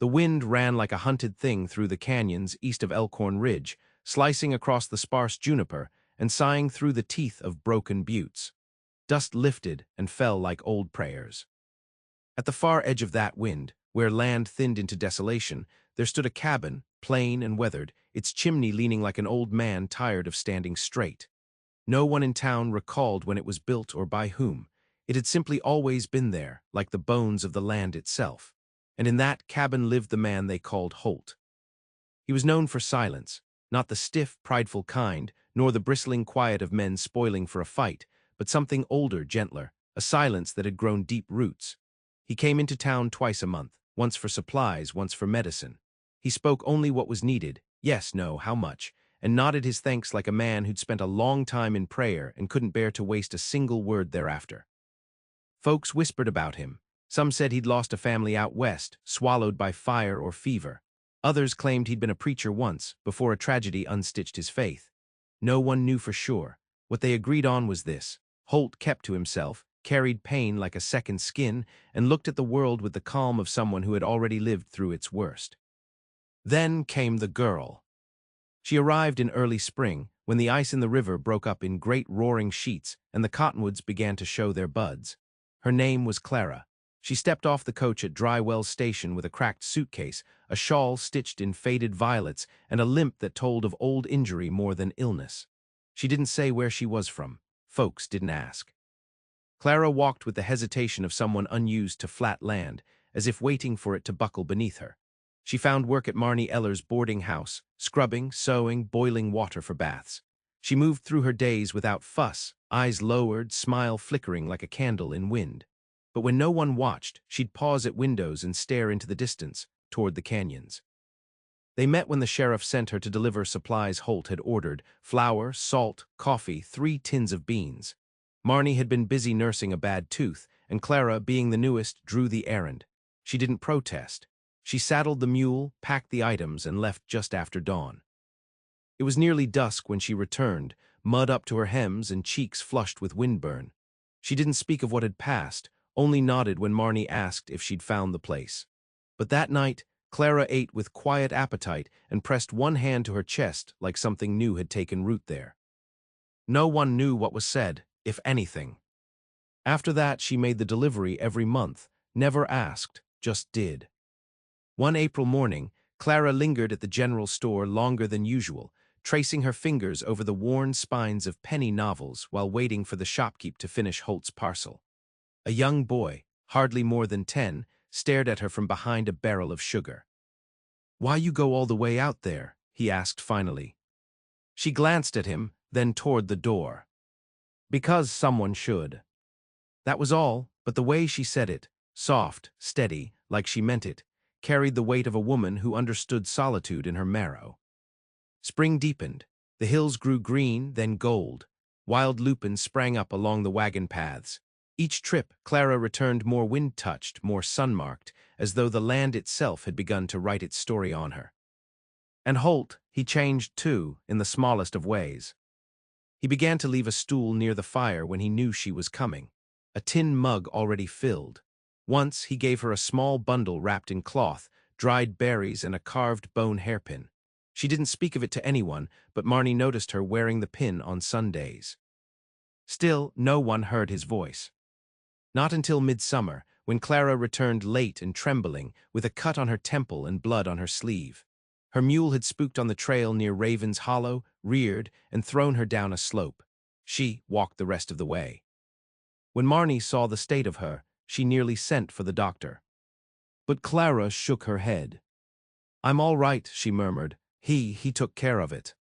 The wind ran like a hunted thing through the canyons east of Elkhorn Ridge, slicing across the sparse juniper and sighing through the teeth of broken buttes. Dust lifted and fell like old prayers. At the far edge of that wind, where land thinned into desolation, there stood a cabin, plain and weathered, its chimney leaning like an old man tired of standing straight. No one in town recalled when it was built or by whom. It had simply always been there, like the bones of the land itself. And in that cabin lived the man they called Holt. He was known for silence, not the stiff, prideful kind, nor the bristling quiet of men spoiling for a fight, but something older, gentler, a silence that had grown deep roots. He came into town twice a month, once for supplies, once for medicine. He spoke only what was needed, yes, no, how much, and nodded his thanks like a man who'd spent a long time in prayer and couldn't bear to waste a single word thereafter. Folks whispered about him. Some said he'd lost a family out west, swallowed by fire or fever. Others claimed he'd been a preacher once, before a tragedy unstitched his faith. No one knew for sure. What they agreed on was this: Holt kept to himself, carried pain like a second skin, and looked at the world with the calm of someone who had already lived through its worst. Then came the girl. She arrived in early spring, when the ice in the river broke up in great roaring sheets and the cottonwoods began to show their buds. Her name was Clara. She stepped off the coach at Dry Wells Station with a cracked suitcase, a shawl stitched in faded violets, and a limp that told of old injury more than illness. She didn't say where she was from. Folks didn't ask. Clara walked with the hesitation of someone unused to flat land, as if waiting for it to buckle beneath her. She found work at Marnie Eller's boarding house, scrubbing, sewing, boiling water for baths. She moved through her days without fuss, eyes lowered, smile flickering like a candle in wind. But when no one watched, she'd pause at windows and stare into the distance, toward the canyons. They met when the sheriff sent her to deliver supplies Holt had ordered: flour, salt, coffee, 3 tins of beans. Marnie had been busy nursing a bad tooth, and Clara, being the newest, drew the errand. She didn't protest. She saddled the mule, packed the items, and left just after dawn. It was nearly dusk when she returned, mud up to her hems and cheeks flushed with windburn. She didn't speak of what had passed, only nodded when Marnie asked if she'd found the place. But that night, Clara ate with quiet appetite and pressed one hand to her chest like something new had taken root there. No one knew what was said, if anything. After that, she made the delivery every month, never asked, just did. One April morning, Clara lingered at the general store longer than usual, tracing her fingers over the worn spines of penny novels while waiting for the shopkeep to finish Holt's parcel. A young boy, hardly more than 10, stared at her from behind a barrel of sugar. "Why you go all the way out there?" he asked finally. She glanced at him, then toward the door. "Because someone should." That was all, but the way she said it, soft, steady, like she meant it, carried the weight of a woman who understood solitude in her marrow. Spring deepened. The hills grew green, then gold. Wild lupins sprang up along the wagon paths. Each trip, Clara returned more wind-touched, more sun-marked, as though the land itself had begun to write its story on her. And Holt, he changed too, in the smallest of ways. He began to leave a stool near the fire when he knew she was coming, a tin mug already filled. Once he gave her a small bundle wrapped in cloth, dried berries, and a carved bone hairpin. She didn't speak of it to anyone, but Marnie noticed her wearing the pin on Sundays. Still, no one heard his voice. Not until midsummer, when Clara returned late and trembling, with a cut on her temple and blood on her sleeve. Her mule had spooked on the trail near Raven's Hollow, reared, and thrown her down a slope. She walked the rest of the way. When Marnie saw the state of her, she nearly sent for the doctor. But Clara shook her head. "I'm all right," she murmured. He took care of it."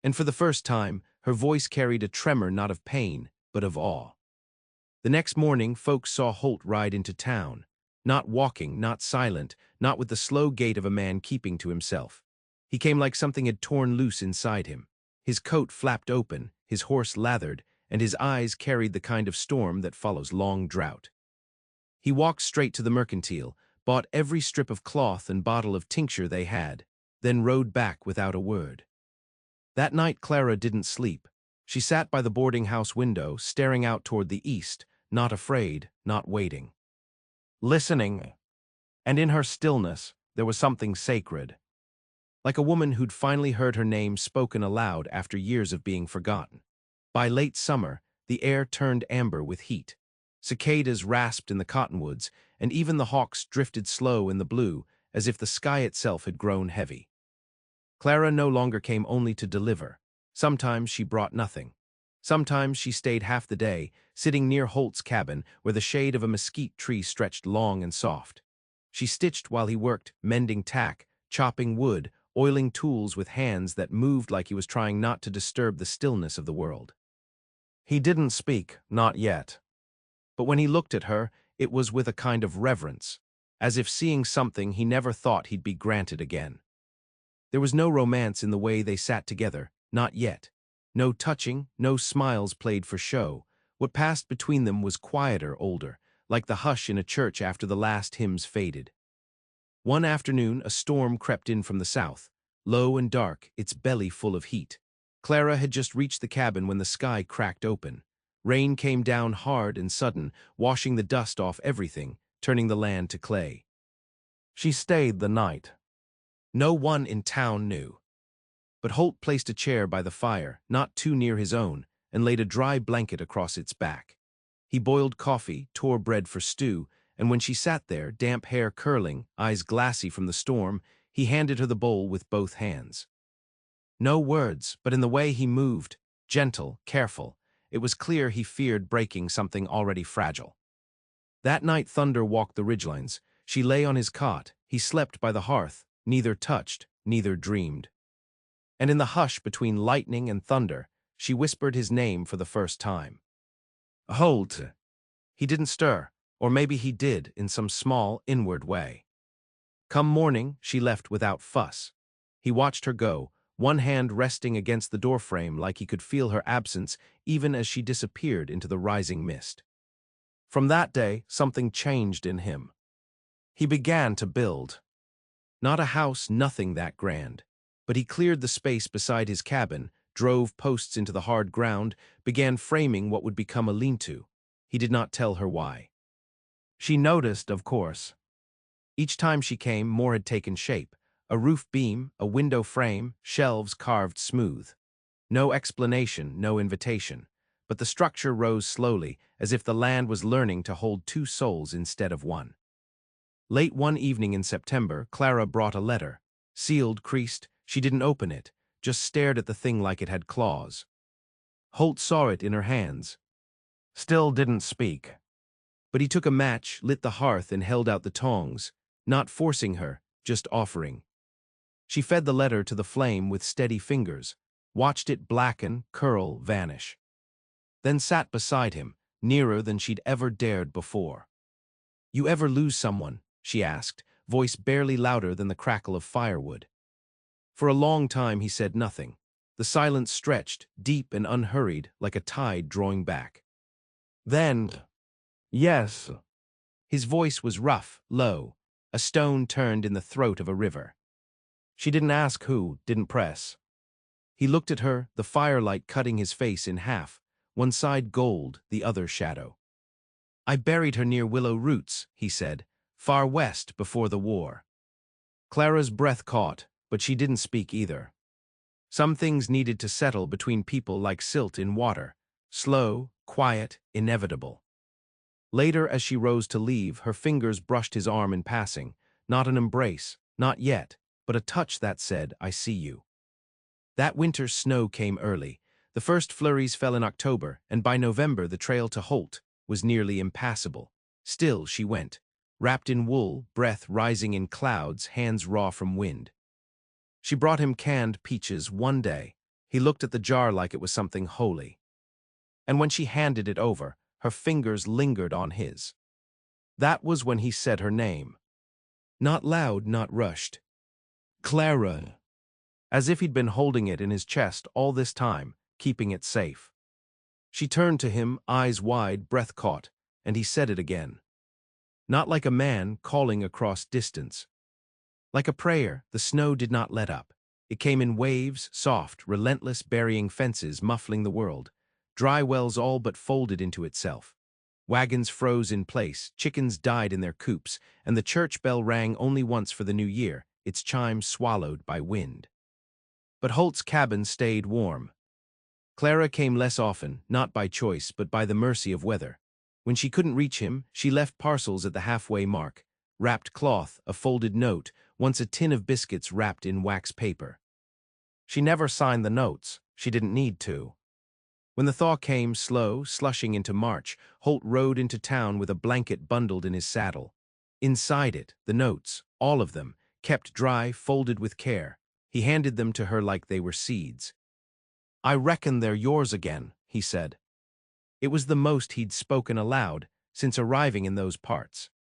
And for the first time, her voice carried a tremor not of pain, but of awe. The next morning, folks saw Holt ride into town. Not walking, not silent, not with the slow gait of a man keeping to himself. He came like something had torn loose inside him. His coat flapped open, his horse lathered, and his eyes carried the kind of storm that follows long drought. He walked straight to the mercantile, bought every strip of cloth and bottle of tincture they had, then rode back without a word. That night Clara didn't sleep. She sat by the boarding house window, staring out toward the east, not afraid, not waiting. Listening. And in her stillness, There was something sacred, like a woman who'd finally heard her name spoken aloud after years of being forgotten. By late summer, the air turned amber with heat. Cicadas rasped in the cottonwoods, and even the hawks drifted slow in the blue, as if the sky itself had grown heavy. Clara no longer came only to deliver. Sometimes she brought nothing. Sometimes she stayed half the day, sitting near Holt's cabin, where the shade of a mesquite tree stretched long and soft. She stitched while he worked, mending tack, chopping wood, oiling tools with hands that moved like he was trying not to disturb the stillness of the world. He didn't speak, not yet. But when he looked at her, it was with a kind of reverence, as if seeing something he never thought he'd be granted again. There was no romance in the way they sat together, not yet. No touching, no smiles played for show. What passed between them was quieter, older, like the hush in a church after the last hymns faded. One afternoon, a storm crept in from the south, low and dark, its belly full of heat. Clara had just reached the cabin when the sky cracked open. Rain came down hard and sudden, washing the dust off everything, turning the land to clay. She stayed the night. No one in town knew. But Holt placed a chair by the fire, not too near his own, and laid a dry blanket across its back. He boiled coffee, tore bread for stew, and when she sat there, damp hair curling, eyes glassy from the storm, he handed her the bowl with both hands. No words, but in the way he moved, gentle, careful, it was clear he feared breaking something already fragile. That night thunder walked the ridgelines. She lay on his cot, he slept by the hearth, neither touched, neither dreamed. And in the hush between lightning and thunder, she whispered his name for the first time. Holt. He didn't stir, or maybe he did in some small, inward way. Come morning, she left without fuss. He watched her go, one hand resting against the doorframe like he could feel her absence even as she disappeared into the rising mist. From that day, something changed in him. He began to build. Not a house, nothing that grand. But he cleared the space beside his cabin, drove posts into the hard ground, began framing what would become a lean-to. He did not tell her why. She noticed, of course. Each time she came, more had taken shape. A roof beam, a window frame, shelves carved smooth. No explanation, no invitation. But the structure rose slowly, as if the land was learning to hold two souls instead of one. Late one evening in September, Clara brought a letter. Sealed, creased, she didn't open it, just stared at the thing like it had claws. Holt saw it in her hands. Still didn't speak. But he took a match, lit the hearth, and held out the tongs, not forcing her, just offering. She fed the letter to the flame with steady fingers, watched it blacken, curl, vanish. Then sat beside him, nearer than she'd ever dared before. You ever lose someone? She asked, voice barely louder than the crackle of firewood. For a long time he said nothing. The silence stretched, deep and unhurried, like a tide drawing back. Then, yes. His voice was rough, low, a stone turned in the throat of a river. She didn't ask who, didn't press. He looked at her, the firelight cutting his face in half, one side gold, the other shadow. I buried her near Willow Roots, he said, far west before the war. Clara's breath caught, but she didn't speak either. Some things needed to settle between people like silt in water, slow, quiet, inevitable. Later, as she rose to leave, her fingers brushed his arm in passing, not an embrace, not yet, but a touch that said, I see you. That winter snow came early. The first flurries fell in October, and by November the trail to Holt was nearly impassable. Still she went, wrapped in wool, breath rising in clouds, hands raw from wind. She brought him canned peaches one day. He looked at the jar like it was something holy. And when she handed it over, her fingers lingered on his. That was when he said her name. Not loud, not rushed. Clara. As if he'd been holding it in his chest all this time, keeping it safe. She turned to him, eyes wide, breath caught, and he said it again. Not like a man calling across distance. Like a prayer, the snow did not let up. It came in waves, soft, relentless, burying fences, muffling the world. Dry wells all but folded into itself. Wagons froze in place, chickens died in their coops, and the church bell rang only once for the new year, its chimes swallowed by wind. But Holt's cabin stayed warm. Clara came less often, not by choice, but by the mercy of weather. When she couldn't reach him, she left parcels at the halfway mark: wrapped cloth, a folded note, once a tin of biscuits wrapped in wax paper. She never signed the notes. She didn't need to. When the thaw came, slow, slushing into March, Holt rode into town with a blanket bundled in his saddle. Inside it, the notes, all of them, kept dry, folded with care. He handed them to her like they were seeds. "I reckon they're yours again," he said. It was the most he'd spoken aloud since arriving in those parts.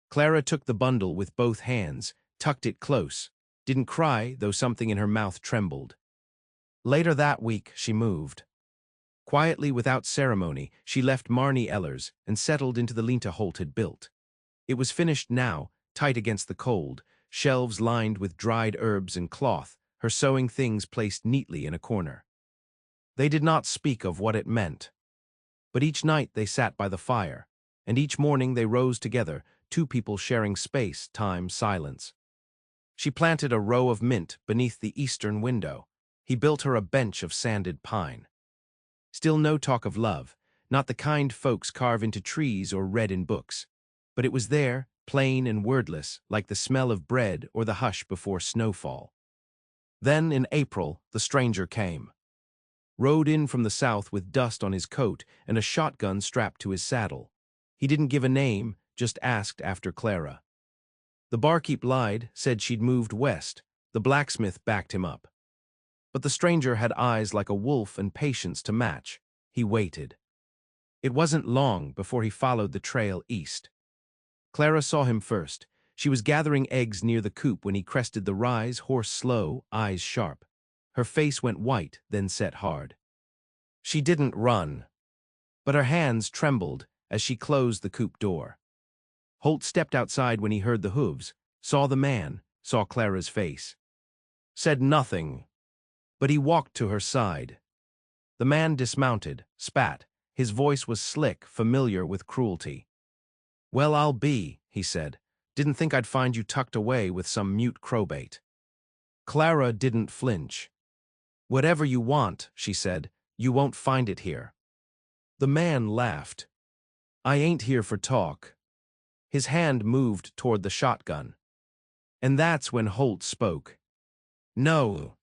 Clara took the bundle with both hands, tucked it close, didn't cry, though something in her mouth trembled. Later that week, she moved. Quietly, without ceremony, she left Marnie Eller's and settled into the Linta Holt had built. It was finished now, tight against the cold, shelves lined with dried herbs and cloth, her sewing things placed neatly in a corner. They did not speak of what it meant. But each night they sat by the fire, and each morning they rose together, two people sharing space, time, silence. She planted a row of mint beneath the eastern window. He built her a bench of sanded pine. Still no talk of love, not the kind folks carve into trees or read in books. But it was there, plain and wordless, like the smell of bread or the hush before snowfall. Then, in April, the stranger came. Rode in from the south with dust on his coat and a shotgun strapped to his saddle. He didn't give a name, just asked after Clara. The barkeep lied, said she'd moved west. The blacksmith backed him up. But the stranger had eyes like a wolf and patience to match. He waited. It wasn't long before he followed the trail east. Clara saw him first. She was gathering eggs near the coop when he crested the rise, horse slow, eyes sharp. Her face went white, then set hard. She didn't run, but her hands trembled as she closed the coop door. Holt stepped outside when he heard the hooves, saw the man, saw Clara's face. Said nothing, but he walked to her side. The man dismounted, spat. His voice was slick, familiar with cruelty. "Well, I'll be," he said. "Didn't think I'd find you tucked away with some mute crowbait." Clara didn't flinch. "Whatever you want," she said, "you won't find it here." The man laughed. "I ain't here for talk." His hand moved toward the shotgun. And that's when Holt spoke. "No."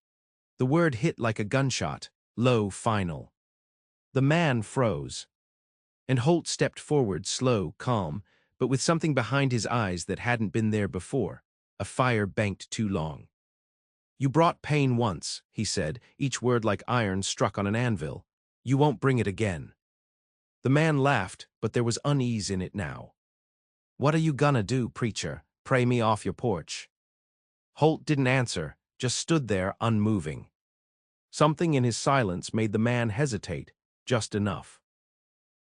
The word hit like a gunshot, low, final. The man froze. And Holt stepped forward, slow, calm, but with something behind his eyes that hadn't been there before, a fire banked too long. "You brought pain once," he said, each word like iron struck on an anvil. "You won't bring it again." The man laughed, but there was unease in it now. "What are you gonna do, preacher? Pray me off your porch?" Holt didn't answer, just stood there unmoving. Something in his silence made the man hesitate, just enough.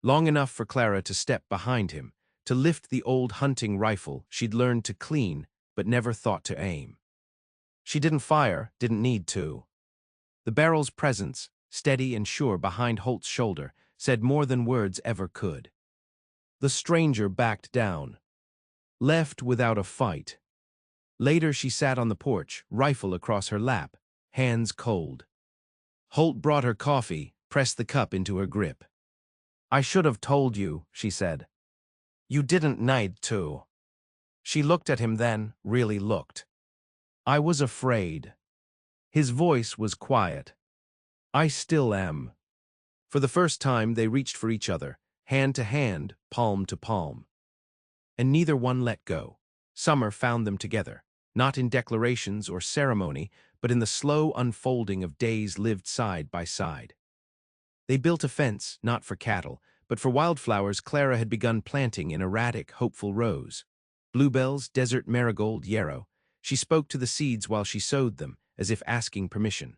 Long enough for Clara to step behind him, to lift the old hunting rifle she'd learned to clean but never thought to aim. She didn't fire, didn't need to. The barrel's presence, steady and sure behind Holt's shoulder, said more than words ever could. The stranger backed down. Left without a fight. Later she sat on the porch, rifle across her lap, hands cold. Holt brought her coffee, pressed the cup into her grip. "I should have told you," she said. "You didn't need to." She looked at him then, really looked. "I was afraid." His voice was quiet. "I still am." For the first time they reached for each other, hand to hand, palm to palm. And neither one let go. Summer found them together, not in declarations or ceremony, but in the slow unfolding of days lived side by side. They built a fence, not for cattle, but for wildflowers Clara had begun planting in erratic, hopeful rows. Bluebells, desert marigold, yarrow. She spoke to the seeds while she sowed them, as if asking permission.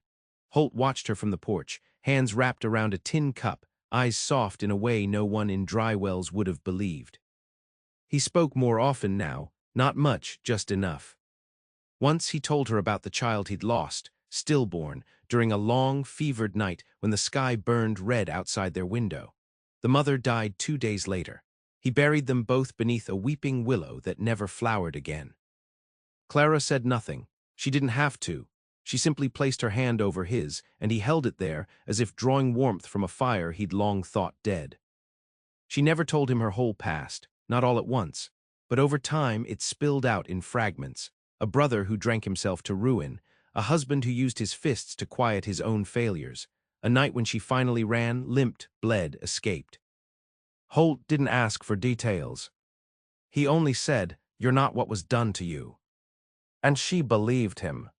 Holt watched her from the porch, hands wrapped around a tin cup, eyes soft in a way no one in Dry Wells would have believed. He spoke more often now, not much, just enough. Once he told her about the child he'd lost, stillborn, during a long, fevered night when the sky burned red outside their window. The mother died 2 days later. He buried them both beneath a weeping willow that never flowered again. Clara said nothing. She didn't have to. She simply placed her hand over his, and he held it there as if drawing warmth from a fire he'd long thought dead. She never told him her whole past, not all at once, but over time it spilled out in fragments. A brother who drank himself to ruin, a husband who used his fists to quiet his own failures, a night when she finally ran, limped, bled, escaped. Holt didn't ask for details. He only said, "You're not what was done to you." And she believed him.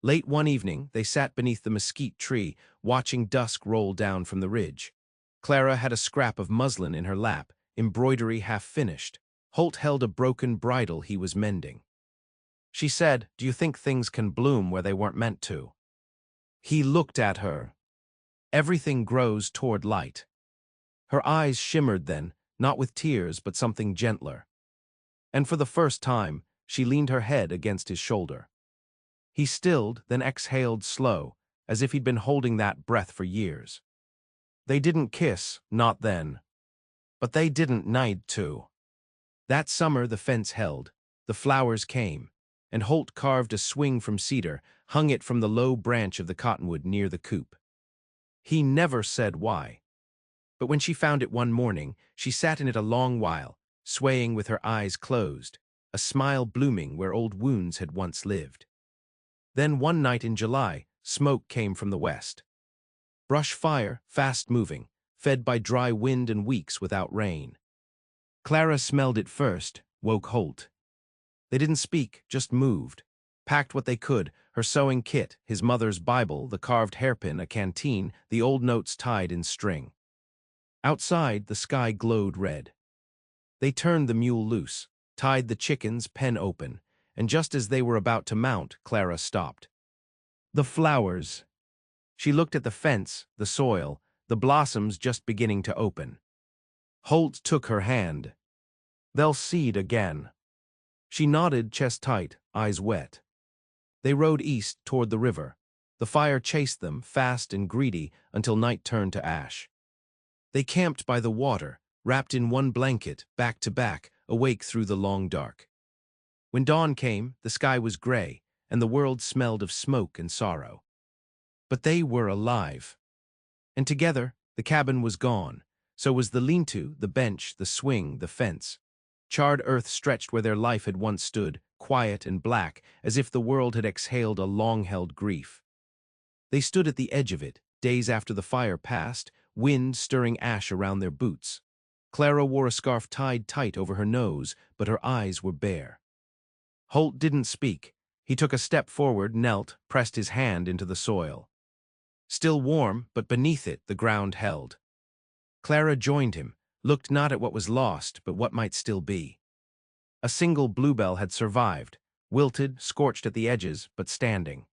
Late one evening, they sat beneath the mesquite tree, watching dusk roll down from the ridge. Clara had a scrap of muslin in her lap, embroidery half finished. Holt held a broken bridle he was mending. She said, "Do you think things can bloom where they weren't meant to?" He looked at her. Everything grows toward light. Her eyes shimmered then, not with tears but something gentler. And for the first time, she leaned her head against his shoulder. He stilled, then exhaled slow, as if he'd been holding that breath for years. They didn't kiss, not then. But they didn't need to. That summer the fence held, the flowers came, and Holt carved a swing from cedar, hung it from the low branch of the cottonwood near the coop. He never said why. But when she found it one morning, she sat in it a long while, swaying with her eyes closed, a smile blooming where old wounds had once lived. Then one night in July, smoke came from the west. Brush fire, fast-moving, fed by dry wind and weeks without rain. Clara smelled it first, woke Holt. They didn't speak, just moved. Packed what they could, her sewing kit, his mother's Bible, the carved hairpin, a canteen, the old notes tied in string. Outside, the sky glowed red. They turned the mule loose, tied the chickens, pen open, and just as they were about to mount, Clara stopped. The flowers. She looked at the fence, the soil, the blossoms just beginning to open. Holt took her hand. "They'll seed again." She nodded, chest tight, eyes wet. They rode east toward the river. The fire chased them, fast and greedy, until night turned to ash. They camped by the water, wrapped in one blanket, back to back, awake through the long dark. When dawn came, the sky was gray, and the world smelled of smoke and sorrow. But they were alive. And together, the cabin was gone. So was the lean-to, the bench, the swing, the fence. Charred earth stretched where their life had once stood, quiet and black, as if the world had exhaled a long-held grief. They stood at the edge of it, days after the fire passed, wind stirring ash around their boots. Clara wore a scarf tied tight over her nose, but her eyes were bare. Holt didn't speak. He took a step forward, knelt, pressed his hand into the soil. Still warm, but beneath it the ground held. Clara joined him, looked not at what was lost, but what might still be. A single bluebell had survived, wilted, scorched at the edges, but standing.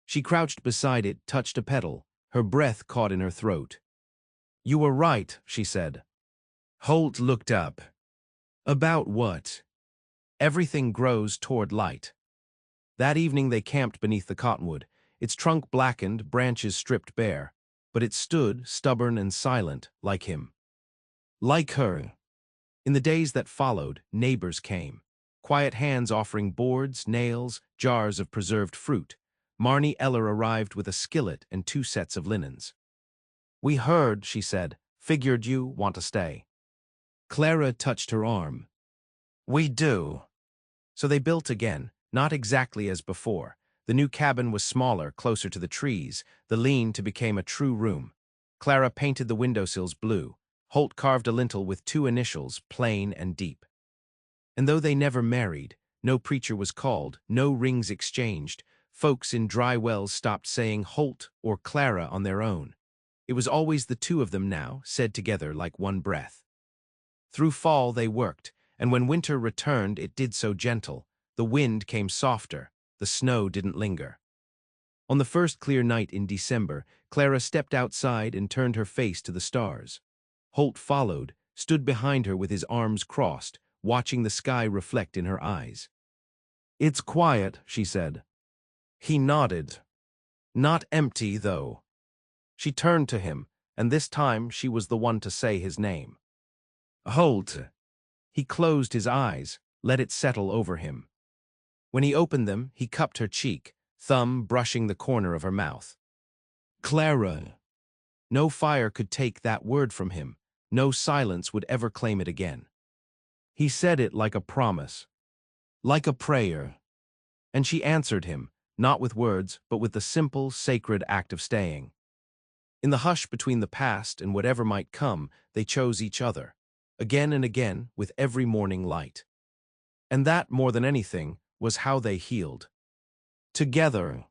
She crouched beside it, touched a petal, her breath caught in her throat. "You were right," she said. Holt looked up. "About what?" "Everything grows toward light." That evening they camped beneath the cottonwood, its trunk blackened, branches stripped bare, but it stood, stubborn and silent, like him. Like her. In the days that followed, neighbors came. Quiet hands offering boards, nails, jars of preserved fruit. Marnie Eller arrived with a skillet and 2 sets of linens. "We heard," she said. "Figured you want to stay." Clara touched her arm. "We do." So they built again, not exactly as before. The new cabin was smaller, closer to the trees. The lean-to became a true room. Clara painted the windowsills blue. Holt carved a lintel with 2 initials, plain and deep. And though they never married, no preacher was called, no rings exchanged, folks in dry wells stopped saying Holt or Clara on their own. It was always the 2 of them now, said together like one breath. Through fall they worked, and when winter returned it did so gentle. The wind came softer, the snow didn't linger. On the first clear night in December, Clara stepped outside and turned her face to the stars. Holt followed, stood behind her with his arms crossed, watching the sky reflect in her eyes. "It's quiet," she said. He nodded. "Not empty, though." She turned to him, and this time she was the one to say his name. Hold. He closed his eyes, let it settle over him. When he opened them, he cupped her cheek, thumb brushing the corner of her mouth. Clara. No fire could take that word from him. No silence would ever claim it again. He said it like a promise, like a prayer. And she answered him, not with words, but with the simple, sacred act of staying. In the hush between the past and whatever might come, they chose each other, again and again, with every morning light. And that, more than anything, was how they healed. Together.